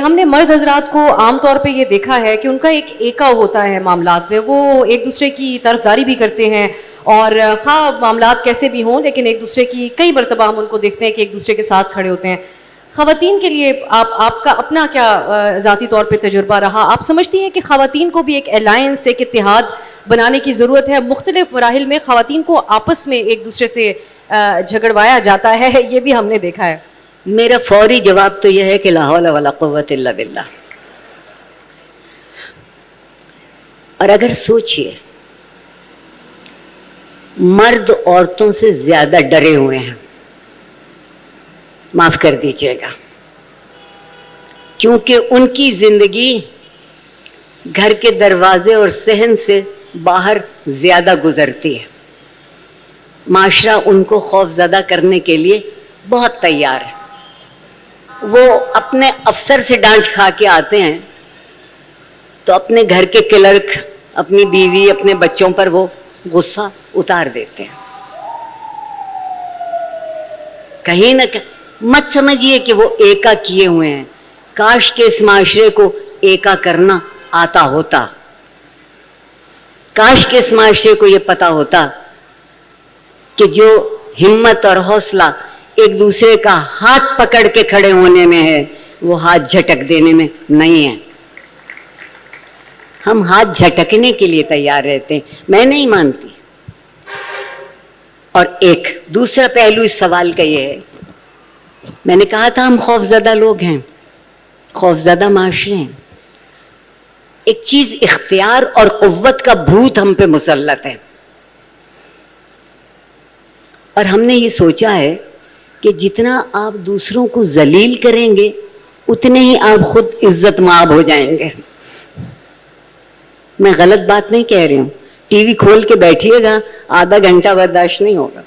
ہم نے مرد حضرات کو عام طور پہ یہ دیکھا ہے کہ ان کا ایک ایکا ہوتا ہے معاملات میں، وہ ایک دوسرے کی طرفداری بھی کرتے ہیں، اور خواہ معاملات کیسے بھی ہوں لیکن ایک دوسرے کی کئی مرتبہ ہم ان کو دیکھتے ہیں کہ ایک دوسرے کے ساتھ کھڑے ہوتے ہیں۔ خواتین کے لیے آپ کا اپنا کیا ذاتی طور پہ تجربہ رہا؟ آپ سمجھتی ہیں کہ خواتین کو بھی ایک الائنس، ایک اتحاد بنانے کی ضرورت ہے؟ مختلف مراحل میں خواتین کو آپس میں ایک دوسرے سے جھگڑوایا جاتا ہے، یہ بھی ہم نے دیکھا ہے۔ میرا فوری جواب تو یہ ہے کہ لا حول ولا قوت الا باللہ۔ اور اگر سوچئے، مرد عورتوں سے زیادہ ڈرے ہوئے ہیں، معاف کر دیجئے گا، کیونکہ ان کی زندگی گھر کے دروازے اور صحن سے باہر زیادہ گزرتی ہے۔ معاشرہ ان کو خوف زدہ کرنے کے لیے بہت تیار ہے۔ وہ اپنے افسر سے ڈانٹ کھا کے آتے ہیں تو اپنے گھر کے کلرک، اپنی بیوی، اپنے بچوں پر وہ غصہ اتار دیتے ہیں۔ کہیں نہ مت سمجھیے کہ وہ ایکا کیے ہوئے ہیں، کاش کہ اس معاشرے کو ایکا کرنا آتا ہوتا، کاش کہ اس معاشرے کو یہ پتا ہوتا کہ جو ہمت اور حوصلہ ایک دوسرے کا ہاتھ پکڑ کے کھڑے ہونے میں ہے، وہ ہاتھ جھٹک دینے میں نہیں ہے۔ ہم ہاتھ جھٹکنے کے لیے تیار رہتے ہیں، میں نہیں مانتی۔ اور ایک دوسرا پہلو اس سوال کا یہ ہے، میں نے کہا تھا ہم خوفزدہ لوگ ہیں، خوفزدہ معاشرے ہیں۔ ایک چیز اختیار اور قوت کا بھوت ہم پہ مسلط ہے، اور ہم نے یہ سوچا ہے کہ جتنا آپ دوسروں کو ذلیل کریں گے اتنے ہی آپ خود عزت مآب ہو جائیں گے۔ میں غلط بات نہیں کہہ رہی ہوں، ٹی وی کھول کے بیٹھیے گا، آدھا گھنٹہ برداشت نہیں ہوگا۔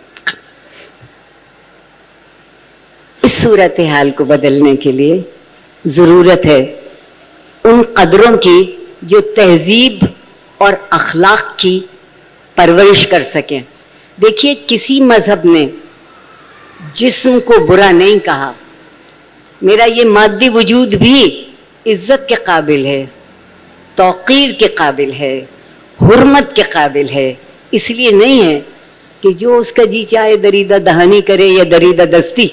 اس صورتحال کو بدلنے کے لیے ضرورت ہے ان قدروں کی جو تہذیب اور اخلاق کی پرورش کر سکیں۔ دیکھیے، کسی مذہب نے جسم کو برا نہیں کہا۔ میرا یہ مادی وجود بھی عزت کے قابل ہے، توقیر کے قابل ہے، حرمت کے قابل ہے۔ اس لیے نہیں ہے کہ جو اس کا جی چاہے دریدہ دہانی کرے یا دریدہ دستی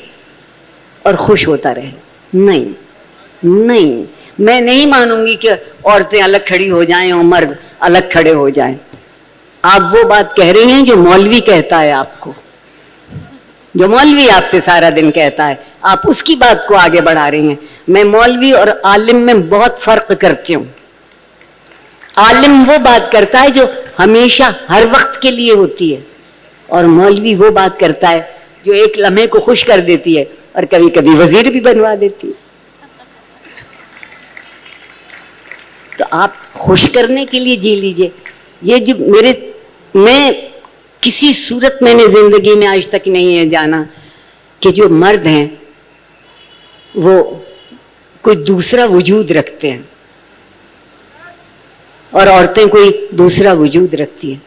اور خوش ہوتا رہے۔ نہیں نہیں، میں نہیں مانوں گی کہ عورتیں الگ کھڑی ہو جائیں اور مرد الگ کھڑے ہو جائیں۔ آپ وہ بات کہہ رہی ہیں جو مولوی کہتا ہے آپ کو، جو مولوی آپ سے سارا دن کہتا ہے، آپ اس کی بات کو آگے بڑھا رہی ہیں۔ میں مولوی اور عالم میں بہت فرق کرتی ہوں۔ عالم وہ بات کرتا ہے جو ہمیشہ ہر وقت کے لیے ہوتی ہے، اور مولوی وہ بات کرتا ہے جو ایک لمحے کو خوش کر دیتی ہے اور کبھی کبھی وزیر بھی بنوا دیتی ہے۔ تو آپ خوش کرنے کے لیے جی لیجئے۔ یہ جو میں کسی صورت میں نے زندگی میں آج تک نہیں ہے جانا کہ جو مرد ہیں وہ کوئی دوسرا وجود رکھتے ہیں اور عورتیں کوئی دوسرا وجود رکھتی ہیں۔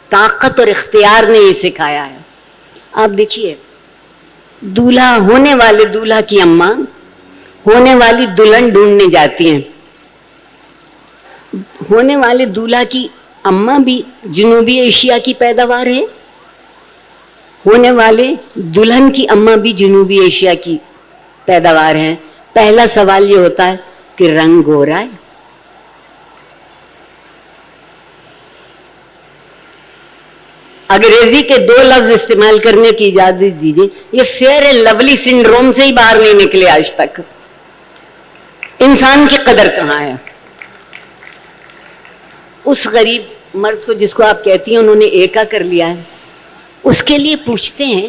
طاقت اور اختیار نے یہ سکھایا ہے۔ آپ دیکھیے، دولہا ہونے والے دولہا کی اماں ہونے والی دلہن ڈھونڈنے جاتی ہیں۔ ہونے والے دولہا کی اماں بھی جنوبی ایشیا کی پیداوار ہے، ہونے والے دلہن کی اماں بھی جنوبی ایشیا کی پیداوار ہیں۔ پہلا سوال یہ ہوتا ہے کہ رنگ گورا ہے؟ انگریزی کے 2 لفظ استعمال کرنے کی اجازت دیجیے، یہ فیئر اینڈ لولی سنڈروم سے ہی باہر نہیں نکلے آج تک۔ انسان کی قدر کہاں ہے؟ اس غریب مرد کو جس کو آپ کہتی ہیں انہوں نے ایکا کر لیا ہے، اس کے لیے پوچھتے ہیں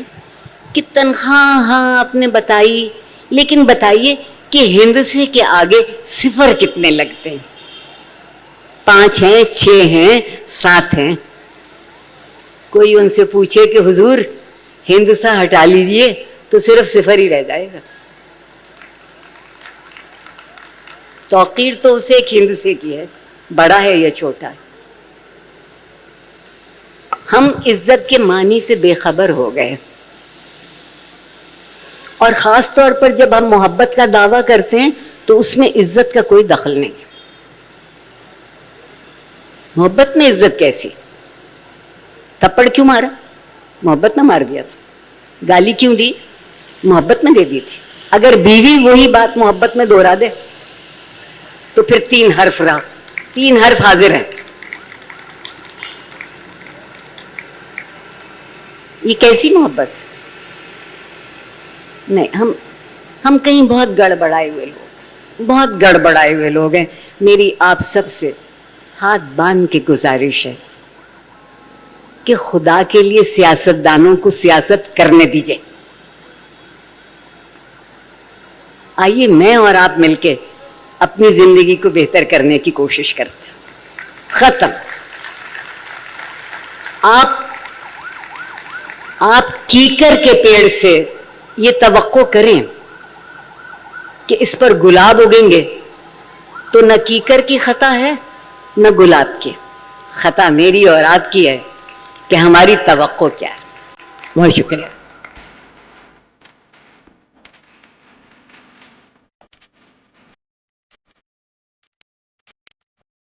کہ تنخواہ ہاں آپ نے بتائی، لیکن بتائیے کہ ہند سے کے آگے 0 کتنے لگتے ہیں؟ 5 ہیں، 6 ہیں، 7 ہیں؟ کوئی ان سے پوچھے کہ حضور ہند سے ہٹا لیجئے تو صرف 0 ہی رہ جائے گا۔ توقیر تو اسے ایک ہند سے کی ہے، بڑا ہے یا چھوٹا ہے۔ ہم عزت کے معنی سے بے خبر ہو گئے، اور خاص طور پر جب ہم محبت کا دعویٰ کرتے ہیں تو اس میں عزت کا کوئی دخل نہیں. محبت میں عزت کیسی؟ تھپڑ کیوں مارا؟ محبت میں مار دیا تھا. گالی کیوں دی؟ محبت میں دے دی تھی. اگر بیوی وہی بات محبت میں دوہرا دے تو پھر 3 حرف رہا، 3 حرف حاضر ہیں. یہ کیسی محبت؟ نہیں، ہم کہیں بہت گڑبڑائے ہوئے لوگ ہیں. میری آپ سب سے ہاتھ باندھ کے گزارش ہے کہ خدا کے لیے سیاست دانوں کو سیاست کرنے دیجیے. آئیے میں اور آپ مل کے اپنی زندگی کو بہتر کرنے کی کوشش کرتے ہیں. ختم. آپ کیکر کے پیڑ سے یہ توقع کریں کہ اس پر گلاب اگیں گے تو نہ کیکر کی خطا ہے نہ گلاب کی. خطا میری اور آپ کی ہے کہ ہماری توقع کیا ہے. بہت شکریہ.